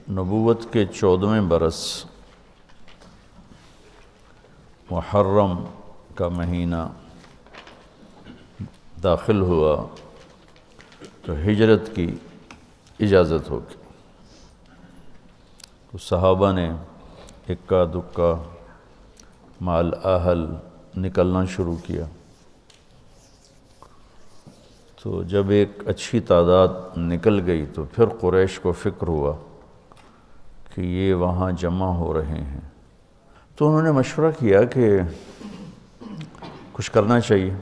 نبوت کے 14ویں برس محرم کا مہینہ داخل ہوا تو ہجرت کی اجازت ہوگی. تو صحابہ نے اکا دکا مال اہل نکلنا شروع کیا. تو جب ایک اچھی تعداد نکل گئی تو پھر قریش کو فکر ہوا کہ یہ وہاں جمع ہو رہے ہیں. تو انہوں نے مشورہ کیا کہ کچھ کرنا چاہیے.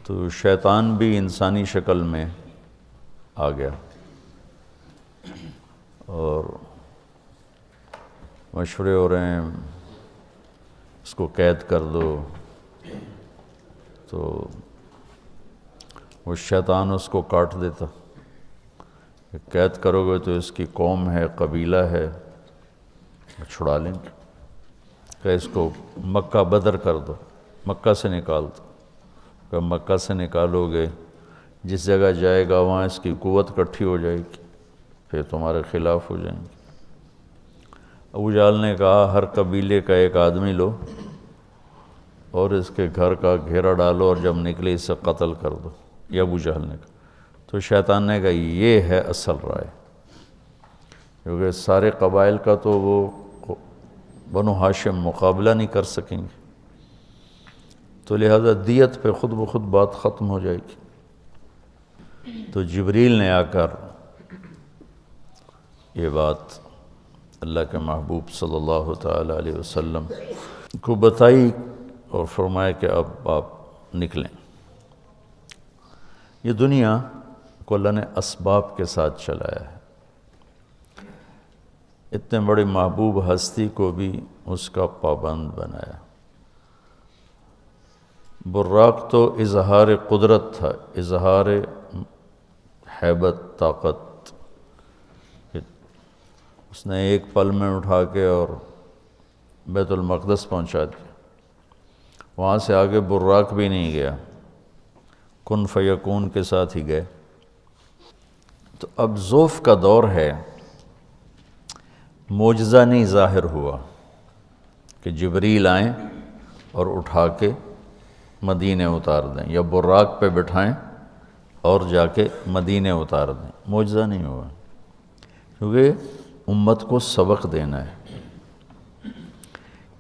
تو شیطان بھی انسانی شکل میں آ گیا اور مشورے ہو رہے ہیں اس کو قید کر دو. تو وہ شیطان اس کو کاٹ دیتا کہ قید کرو گے تو اس کی قوم ہے، قبیلہ ہے، چھڑا لیں گے. کہ اس کو مکہ بدر کر دو، مکہ سے نکال دو. کہ مکہ سے نکالو گے جس جگہ جائے گا وہاں اس کی قوت اکٹھی ہو جائے گی، پھر تمہارے خلاف ہو جائیں گے. ابو جہل نے کہا ہر قبیلے کا ایک آدمی لو اور اس کے گھر کا گھیرا ڈالو اور جب نکلے اسے قتل کر دو. یہ ابو جہل نے کہا. تو شیطان نے کہا یہ ہے اصل رائے، کیونکہ سارے قبائل کا تو وہ بنو ہاشم مقابلہ نہیں کر سکیں گے، تو لہذا دیت پہ خود بخود بات ختم ہو جائے گی. تو جبریل نے آ کر یہ بات اللہ کے محبوب صلی اللہ تعالی علیہ وسلم کو بتائی اور فرمایا کہ اب آپ نکلیں. یہ دنیا کو اللہ نے اسباب کے ساتھ چلایا ہے. اتنے بڑی محبوب ہستی کو بھی اس کا پابند بنایا. براق تو اظہار قدرت تھا، اظہار ہیبت، طاقت. اس نے ایک پل میں اٹھا کے اور بیت المقدس پہنچا دیا. وہاں سے آگے براق بھی نہیں گیا، کن فیکون کے ساتھ ہی گئے. تو اب ذوف کا دور ہے. معجزہ نہیں ظاہر ہوا کہ جبریل آئیں اور اٹھا کے مدینے اتار دیں یا براق پہ بٹھائیں اور جا کے مدینے اتار دیں. معجزہ نہیں ہوا، کیونکہ امت کو سبق دینا ہے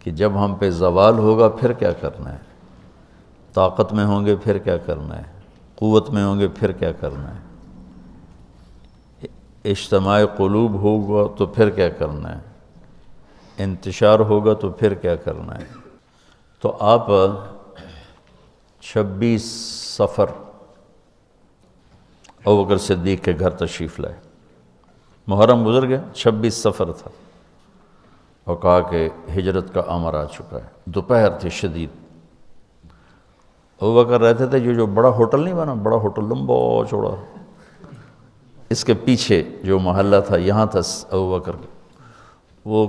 کہ جب ہم پہ زوال ہوگا پھر کیا کرنا ہے، طاقت میں ہوں گے پھر کیا کرنا ہے، قوت میں ہوں گے پھر کیا کرنا ہے، اجتماع قلوب ہوگا تو پھر کیا کرنا ہے، انتشار ہوگا تو پھر کیا کرنا ہے. تو آپ 26 صفر ابوبکر صدیق کے گھر تشریف لائے. محرم گزر گیا، 26 صفر تھا اور کہا کہ ہجرت کا امر آ چکا ہے. دوپہر تھی شدید. ابوبکر رہتے تھے جو بڑا ہوٹل نہیں بنا، بڑا ہوٹل لمبا چوڑا، اس کے پیچھے جو محلہ تھا یہاں تھا ابوبکر. وہ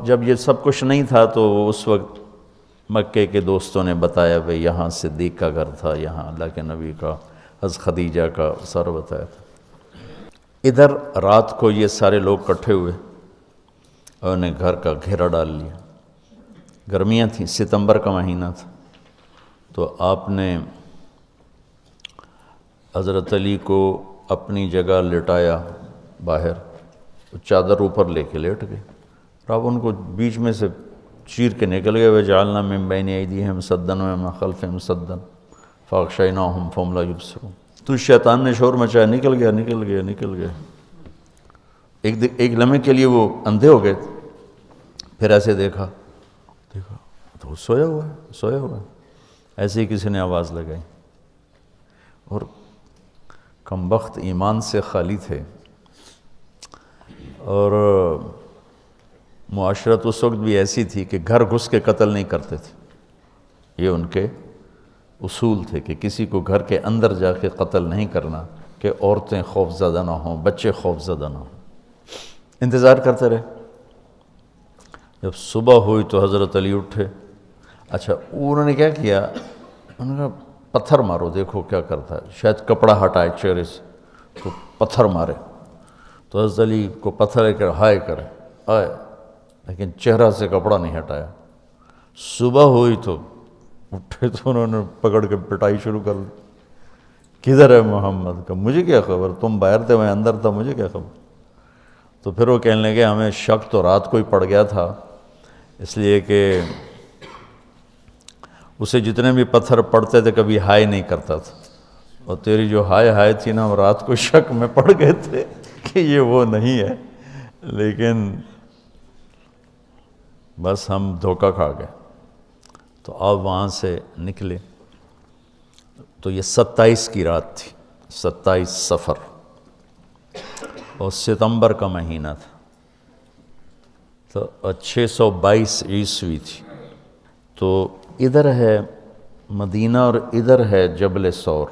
جب یہ سب کچھ نہیں تھا تو اس وقت مکے کے دوستوں نے بتایا بھئی یہاں صدیق کا گھر تھا، یہاں اللہ کے نبی کا، حضرت خدیجہ کا، سارا بتایا تھا. ادھر رات کو یہ سارے لوگ اکٹھے ہوئے اور انہیں گھر کا گھیرا ڈال لیا. گرمیاں تھیں، ستمبر کا مہینہ تھا. تو آپ نے حضرت علی کو اپنی جگہ لٹایا باہر، چادر اوپر لے کے لیٹ گئے. آپ ان کو بیچ میں سے چیر کے نکل گئے. وَجَعَلْنَا مِن بَيْنِ أَيْدِيهِمْ سَدًّا وَمِن خَلْفِهِمْ سَدًّا فَأَغْشَيْنَاهُمْ فَهُمْ لَا يُبْصِرُونَ. تو شیطان نے شور مچایا، نکل گیا. ایک لمحے کے لیے وہ اندھے ہو گئے. پھر ایسے دیکھا تو سویا ہوا ہے. ایسے ہی کسی نے آواز لگائی اور کمبخت ایمان سے خالی تھے. اور معاشرت اس وقت بھی ایسی تھی کہ گھر گھس کے قتل نہیں کرتے تھے. یہ ان کے اصول تھے کہ کسی کو گھر کے اندر جا کے قتل نہیں کرنا کہ عورتیں خوف زدہ نہ ہوں، بچے خوف زدہ نہ ہوں. انتظار کرتے رہے. جب صبح ہوئی تو حضرت علی اٹھے. اچھا انہوں نے کیا کیا، انہوں نے کہا پتھر مارو دیکھو کیا کرتا ہے، شاید کپڑا ہٹائے چہرے سے تو پتھر مارے. تو حضرت علی کو پتھر لے کر ہائے کرے آئے، لیکن چہرہ سے کپڑا نہیں ہٹایا۔ صبح ہوئی تو اٹھے تو انہوں نے پکڑ کے پٹائی شروع کر دی، کدھر ہے محمد کا؟ مجھے کیا خبر، تم باہر تھے میں اندر تھا، مجھے کیا خبر؟ تو پھر وہ کہنے لگے ہمیں شک تو رات کو ہی پڑ گیا تھا، اس لیے کہ اسے جتنے بھی پتھر پڑتے تھے کبھی ہائے نہیں کرتا تھا، اور تیری جو ہائے تھی نا وہ رات کو شک میں پڑ گئے تھے کہ یہ وہ نہیں ہے، لیکن بس ہم دھوکہ کھا گئے۔ تو آپ وہاں سے نکلے تو یہ 27 کی رات تھی، 27 صفر، اور ستمبر کا مہینہ تھا، تو 622 عیسوی تھی۔ تو ادھر ہے مدینہ اور ادھر ہے جبل ثور۔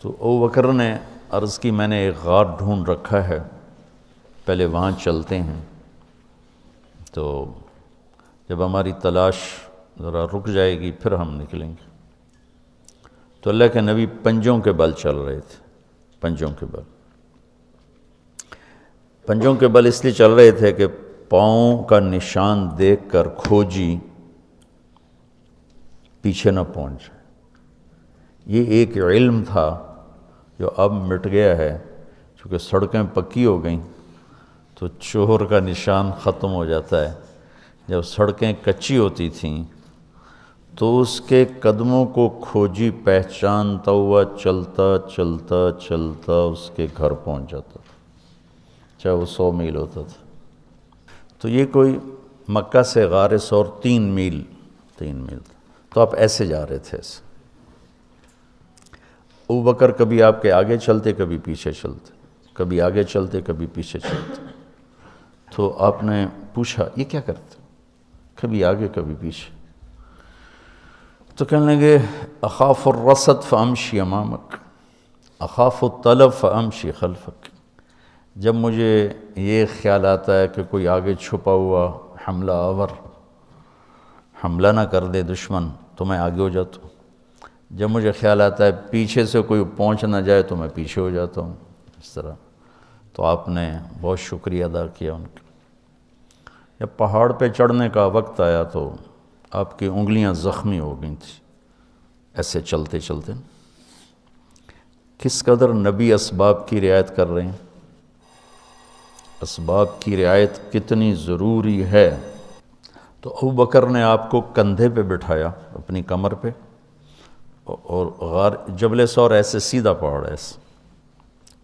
تو ابو بکر نے عرض کی میں نے ایک غار ڈھونڈ رکھا ہے، پہلے وہاں چلتے ہیں، تو جب ہماری تلاش ذرا رک جائے گی پھر ہم نکلیں گے۔ تو اللہ کے نبی پنجوں کے بل چل رہے تھے، پنجوں کے بل، پنجوں کے بل اس لیے چل رہے تھے کہ پاؤں کا نشان دیکھ کر کھوجی پیچھے نہ پہنچ جائے۔ یہ ایک علم تھا جو اب مٹ گیا ہے، چونکہ سڑکیں پکی ہو گئیں تو چور کا نشان ختم ہو جاتا ہے۔ جب سڑکیں کچی ہوتی تھیں تو اس کے قدموں کو کھوجی پہچانتا ہوا چلتا چلتا چلتا اس کے گھر پہنچ جاتا تھا، چاہے وہ 100 میل ہوتا تھا۔ تو یہ کوئی مکہ سے غار ثور 3 میل تھا، تو آپ ایسے جا رہے تھے ایسے۔ ابو بکر کبھی آپ کے آگے چلتے کبھی پیچھے چلتے، کبھی آگے چلتے کبھی پیچھے چلتے۔ تو آپ نے پوچھا یہ کیا کرتے؟ کبھی آگے کبھی پیچھے۔ تو کہنے لگے اخاف الرصد فامشی امامک، اخاف الطلب فامشی خلفک۔ جب مجھے یہ خیال آتا ہے کہ کوئی آگے چھپا ہوا حملہ آور حملہ نہ کر دے دشمن تو میں آگے ہو جاتا ہوں، جب مجھے خیال آتا ہے پیچھے سے کوئی پہنچ نہ جائے تو میں پیچھے ہو جاتا ہوں، اس طرح۔ تو آپ نے بہت شکریہ ادا کیا ان کا۔ جب پہاڑ پہ چڑھنے کا وقت آیا تو آپ کی انگلیاں زخمی ہو گئی تھیں ایسے چلتے چلتے۔ کس قدر نبی اسباب کی رعایت کر رہے ہیں، اسباب کی رعایت کتنی ضروری ہے۔ تو ابو بکر نے آپ کو کندھے پہ بٹھایا اپنی کمر پہ، اور غار جبل ثور ایسے سیدھا پہاڑ ہے ایسے،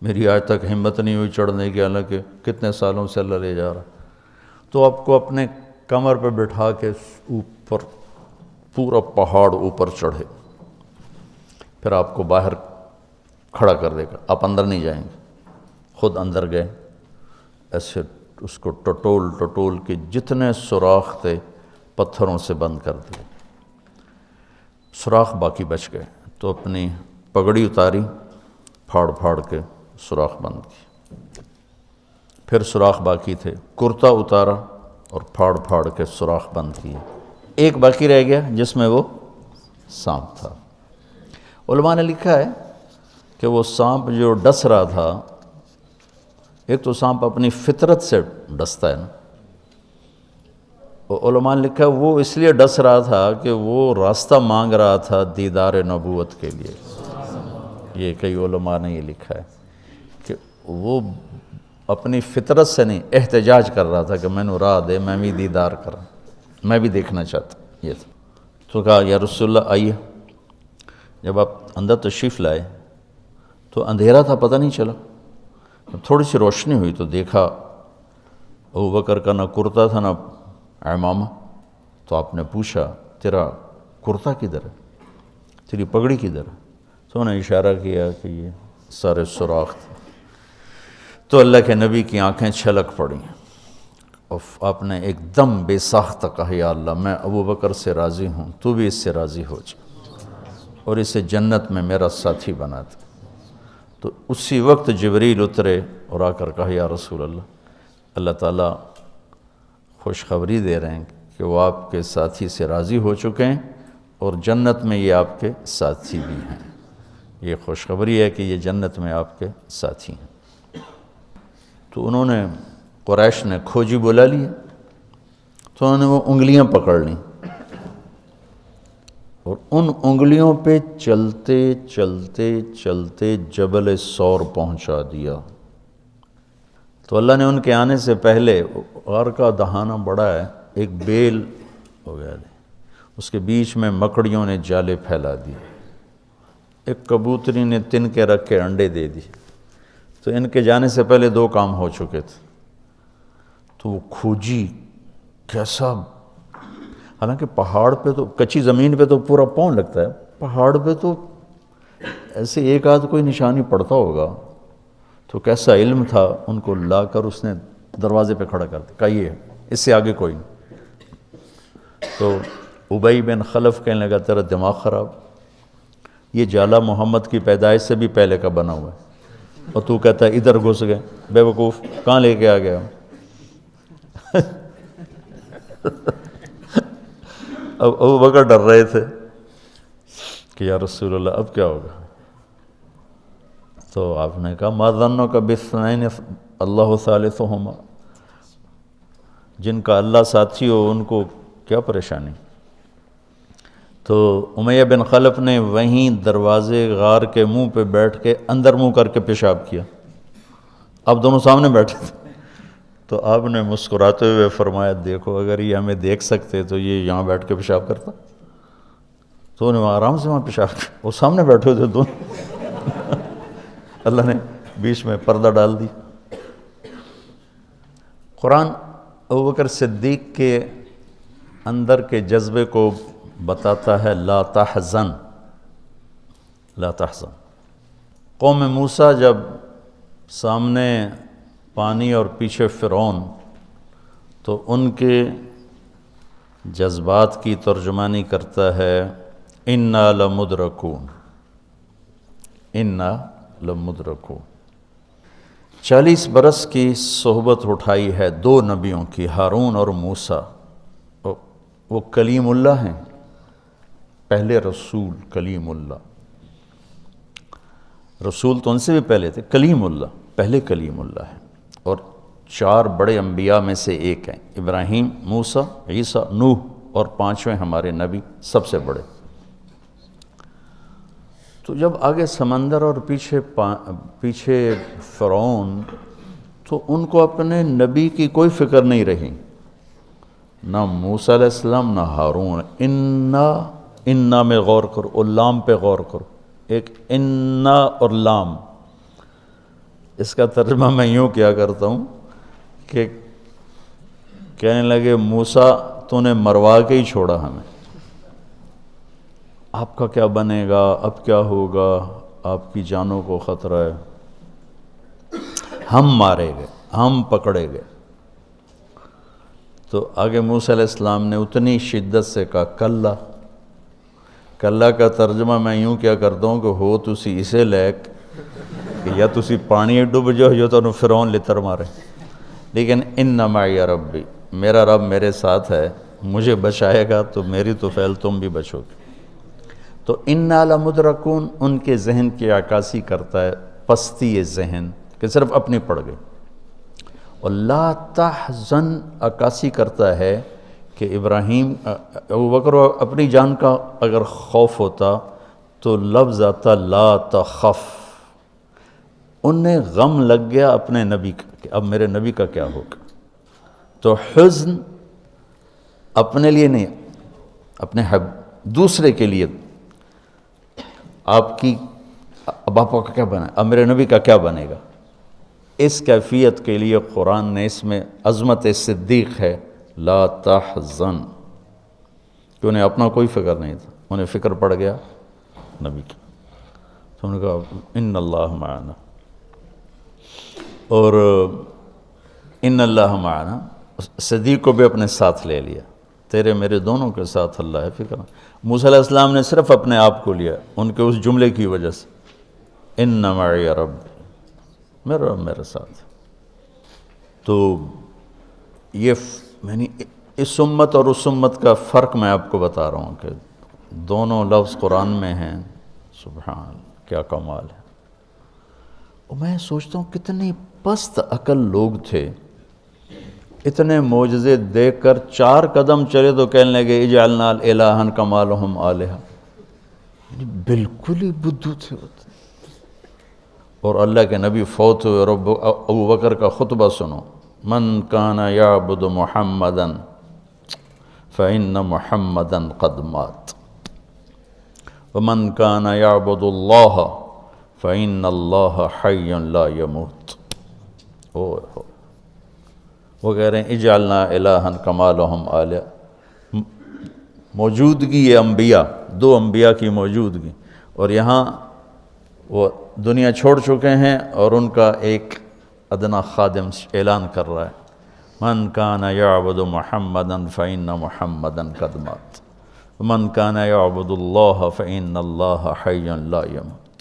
میری آج تک ہمت نہیں ہوئی چڑھنے کی، حالانکہ کتنے سالوں سے اللہ لے جا رہا۔ تو آپ کو اپنے کمر پہ بٹھا کے اوپر پورا پہاڑ اوپر چڑھے، پھر آپ کو باہر کھڑا کر دے گا، آپ اندر نہیں جائیں گے، خود اندر گئے، ایسے اس کو ٹٹول ٹٹول کے جتنے سوراخ تھے پتھروں سے بند کر دیے، سوراخ باقی بچ گئے۔ تو اپنی پگڑی اتاری، پھاڑ پھاڑ کے سوراخ بند کی، پھر سوراخ باقی تھے، کرتا اتارا اور پھاڑ پھاڑ کے سوراخ بند کیے، ایک باقی رہ گیا جس میں وہ سانپ تھا۔ علماء نے لکھا ہے کہ وہ سانپ جو ڈس رہا تھا، ایک تو سانپ اپنی فطرت سے ڈستا ہے نا، علماء نے لکھا ہے وہ اس لیے ڈس رہا تھا کہ وہ راستہ مانگ رہا تھا دیدار نبوت کے لیے۔ یہ کئی علماء نے یہ لکھا ہے کہ وہ اپنی فطرت سے نہیں، احتجاج کر رہا تھا کہ میں نے راہ دے، میں بھی دیدار کروں، میں بھی دیکھنا چاہتا۔ یہ تھا۔ تو کہا یا رسول اللہ آئیے۔ جب آپ اندر تشریف لائے تو اندھیرا تھا، پتہ نہیں چلا، تھوڑی سی روشنی ہوئی تو دیکھا ابو بکر کا نہ کرتا تھا نہ عمامہ۔ تو آپ نے پوچھا تیرا کرتا کدھر ہے، تیری پگڑی کدھر ہے؟ تو انہوں نے اشارہ کیا کہ یہ سارے سوراخ تھے۔ تو اللہ کے نبی کی آنکھیں چھلک پڑیں، اور آپ نے ایک دم بے ساختہ کہا یا اللہ میں ابو بکر سے راضی ہوں، تو بھی اس سے راضی ہو جا اور اسے جنت میں میرا ساتھی بنا دے۔ تو اسی وقت جبریل اترے اور آ کر کہا یا رسول اللہ، اللہ تعالیٰ خوشخبری دے رہے ہیں کہ وہ آپ کے ساتھی سے راضی ہو چکے ہیں اور جنت میں یہ آپ کے ساتھی بھی ہیں۔ یہ خوشخبری ہے کہ یہ جنت میں آپ کے ساتھی ہیں۔ تو انہوں نے قریش نے کھوجی بلا لیا، تو انہوں نے وہ انگلیاں پکڑ لیں اور ان انگلیوں پہ چلتے چلتے چلتے جبل سور پہنچا دیا۔ تو اللہ نے ان کے آنے سے پہلے، غار کا دہانہ بڑا ہے، ایک بیل ہو گیا، اس کے بیچ میں مکڑیوں نے جالے پھیلا دیے، ایک کبوتری نے تن کے رکھ کے انڈے دے دی، تو ان کے جانے سے پہلے 2 کام ہو چکے تھے۔ تو وہ کھوجی کیسا، حالانکہ پہاڑ پہ تو، کچی زمین پہ تو پورا پاؤں لگتا ہے، پہاڑ پہ تو ایسے ایک آدھ کوئی نشانی پڑتا ہوگا، تو کیسا علم تھا، ان کو لا کر اس نے دروازے پہ کھڑا کر دیا، کہا یہ اس سے آگے کوئی نہیں۔ تو ابی بن خلف کہنے لگا تیرا دماغ خراب، یہ جالا محمد کی پیدائش سے بھی پہلے کا بنا ہوا ہے، اور تو کہتا ہے ادھر گھس گئے، بے وقوف کہاں لے کے آ گیا؟ اب ابو بکر ڈر رہے تھے کہ یا رسول اللہ اب کیا ہوگا؟ تو آپ نے کہا ما ظنک باثنین اللہ ثالثہما، جن کا اللہ ساتھی ہو ان کو کیا پریشانی؟ تو امیہ بن خلف نے وہیں دروازے غار کے منہ پہ بیٹھ کے اندر منہ کر کے پیشاب کیا، اب دونوں سامنے بیٹھے تھے۔ تو آپ نے مسکراتے ہوئے فرمایا دیکھو اگر یہ ہمیں دیکھ سکتے تو یہ یہاں بیٹھ کے پیشاب کرتا، تو انہوں نے آرام سے وہاں پیشاب کیا، وہ سامنے بیٹھے ہوئے تھے دونوں۔ اللہ نے بیچ میں پردہ ڈال دی۔ قرآن ابوبکر صدیق کے اندر کے جذبے کو بتاتا ہے، لا تحزن، لا تحزن۔ قوم موسیٰ جب سامنے پانی اور پیچھے فرعون، تو ان کے جذبات کی ترجمانی کرتا ہے انا لمدرکون، انا لمدرکون۔ 40 برس کی صحبت اٹھائی ہے 2 نبیوں کی، ہارون اور موسیٰ، وہ کلیم اللہ ہیں، پہلے رسول کلیم اللہ، رسول تو ان سے بھی پہلے تھے، کلیم اللہ پہلے کلیم اللہ ہے، اور 4 بڑے انبیاء میں سے ایک ہیں، ابراہیم، موسیٰ، عیسیٰ، نوح، اور 5ویں ہمارے نبی سب سے بڑے۔ تو جب آگے سمندر اور پیچھے فرعون، تو ان کو اپنے نبی کی کوئی فکر نہیں رہی، نہ موسیٰ علیہ السلام نہ ہارون۔ انا میں غور کرو، اور لام پہ غور کرو، ایک انا اور لام، اس کا ترجمہ میں یوں کیا کرتا ہوں کہ کہنے لگے موسیٰ تو نے مروا کے ہی چھوڑا ہمیں، آپ کا کیا بنے گا، اب کیا ہوگا، آپ کی جانوں کو خطرہ ہے، ہم مارے گئے، ہم پکڑے گئے۔ تو آگے موسیٰ علیہ السلام نے اتنی شدت سے کہا کلا، کلا کا ترجمہ میں یوں کیا کرتا ہوں کہ ہو تسی اسے لیک کہ یا تسی پانی ڈوب جاؤ یا تو فرعون لتر مارے، لیکن ان معی ربی، میرا رب میرے ساتھ ہے، مجھے بچائے گا تو میری تو فعل تم بھی بچو گے۔ تو انا لمدرکون ان کے ذہن کی عکاسی کرتا ہے، پستی ذہن کہ صرف اپنی پڑ گئی، اور لا تحزن عکاسی کرتا ہے کہ ابراہیم، ابوبکر اپنی جان کا اگر خوف ہوتا تو لفظ آتا لا تخف، انہیں غم لگ گیا اپنے نبی کا کہ اب میرے نبی کا کیا ہوگا۔ تو حزن اپنے لیے نہیں، اپنے دوسرے کے لیے، آپ کی اب آپ کا کیا بنا، اب میرے نبی کا کیا بنے گا، اس کیفیت کے لیے قرآن نے اس میں عظمت صدیق ہے، لا تحزن، کہ انہیں اپنا کوئی فکر نہیں تھا، انہیں فکر پڑ گیا نبی کی۔ تو انہوں نے کہا ان اللہ معنا، اور ان اللہ معنا، صدیق کو بھی اپنے ساتھ لے لیا، تیرے میرے دونوں کے ساتھ اللہ ہے، فکر۔ موسیٰ علیہ السلام نے صرف اپنے آپ کو لیا ان کے اس جملے کی وجہ سے، ان معی ربی، میرا رب میرے ساتھ۔ تو یہ یعنی اس امت اور اس امت کا فرق میں آپ کو بتا رہا ہوں کہ دونوں لفظ قرآن میں ہیں، سبحان کیا کمال ہے۔ اور میں سوچتا ہوں کتنی پست عقل لوگ تھے، اتنے معجزے دیکھ کر 4 قدم چلے تو کہنے لگے اجعلنا الہا کما لہم آلہہ، بالکل ہی بدھو تھے ہوتے۔ اور اللہ کے نبی فوت ہوئے، اور ابو بکر کا خطبہ سنو، من کان یعبد محمدا فإن محمدا قد مات ومن کان یعبد اللہ فإن اللہ حی لا یموت۔ وہ کہہ رہے ہیں اجعلنا الہا کما لہم آلہہ، موجودگی یہ انبیاء، 2 انبیاء کی موجودگی، اور یہاں وہ دنیا چھوڑ چکے ہیں اور ان کا ایک ادنا خادم اعلان کر رہا ہے، من کان یعبد محمدا فإن محمدا قد مات ومن کان یعبد اللہ فإن اللہ حی لا یموت۔